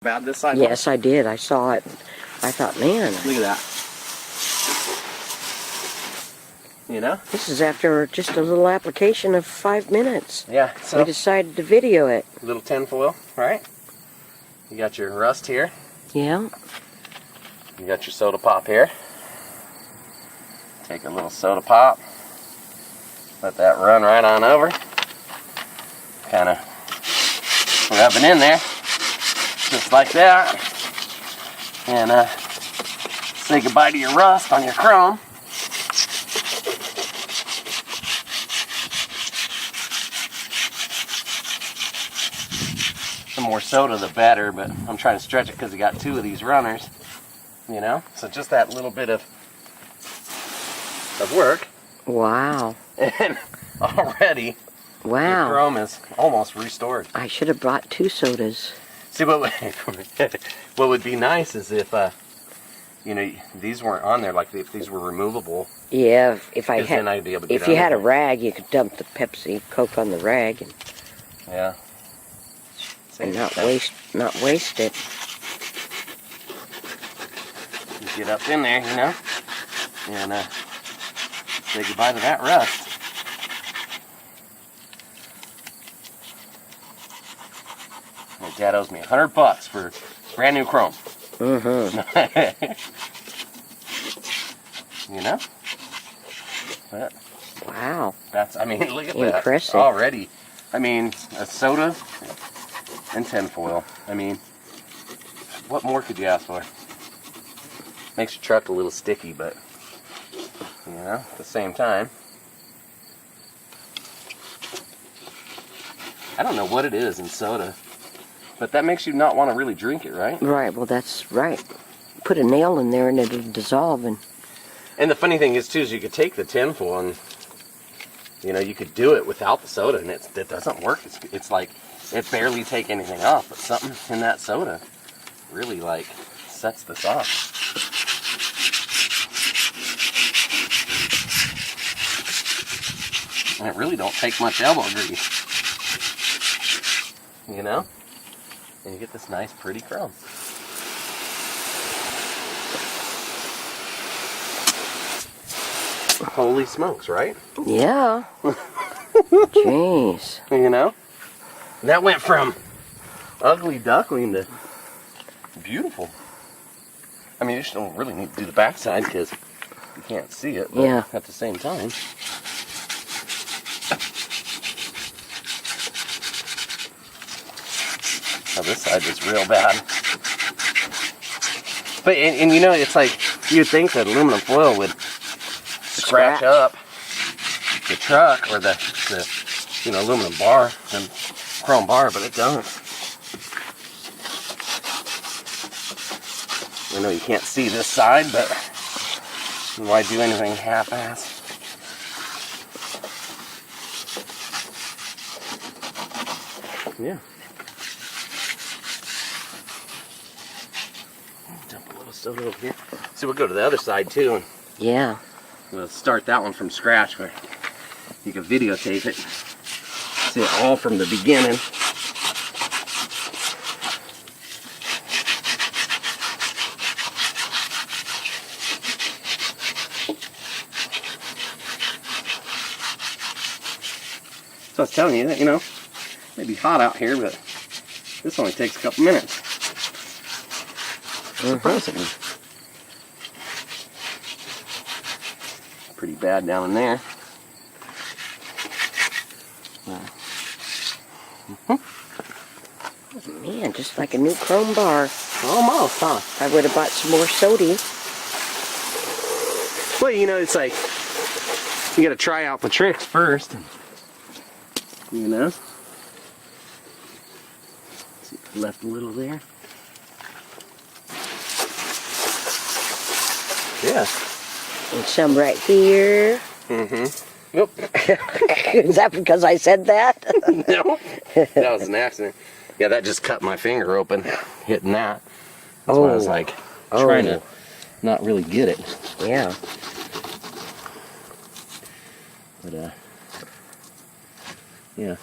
Bad this side? Yes, I did. I saw it. I thought, man. Look at that. You know? This is after just a little application of 5 minutes. Yeah. So we decided to video it. Little tin foil, right? You got your rust here. Yeah. You got your soda pop here. Take a little soda pop. Let that run right on over. Kind of rub it in there. Just like that. And say goodbye to your rust on your chrome. The more soda the better, but I'm trying to stretch it because we got 2 of these runners. You know? So just that little bit of work. Wow. And already wow. the chrome is almost restored. I should have brought 2 sodas. See, what would be nice is if you know, these weren't on there, like if these were removable. Yeah, if I had, then I'd be able to if you had a rag, you could dump the Pepsi Coke on the rag and yeah, and not waste it. Get up in there, you know, and say goodbye to that rust. My dad owes me $100 for brand new chrome. Mm-hmm. You know? But wow. that's, I mean, look at impressive. That already. I mean, a soda and tinfoil. I mean, what more could you ask for? Makes your truck a little sticky, but you know, at the same time, I don't know what it is in soda, but that makes you not want to really drink it, right? Right, well that's right. Put a nail in there and it'll dissolve. And the funny thing is too, is you could take the tinfoil and, you know, you could do it without the soda and it doesn't work. It's like, it barely take anything off, but something in that soda really like sets this off. And it really don't take much elbow grease, you know? And you get this nice, pretty chrome. Holy smokes, right? yeah. Jeez. You know? And that went from ugly duckling to beautiful. I mean, you just don't really need to do the backside because you can't see it, but yeah. at the same time. Oh, this side is real bad. But, and you know, it's like, you'd think that aluminum foil would scratch up the truck or the you know, aluminum bar and chrome bar, but it doesn't. I know you can't see this side, but why do anything half-ass? Yeah. Dump a little soda over here. So we'll go to the other side too, and yeah. we'll start that one from scratch, where you can videotape it. See it all from the beginning. So I was telling you that, you know, it may be hot out here, but this only takes a couple minutes. Surprisingly. Pretty bad down in there. Man, just like a new chrome bar. Almost, huh? I would have bought some more soda. Well, you know, it's like, you gotta try out the tricks first. You know? See, left a little there. Yeah. And some right here. Mm-hmm. Nope. Is that because I said that? No. That was an accident. Yeah, that just cut my finger open, hitting that. That's why I was like, trying to not really get it. Yeah. But, yeah.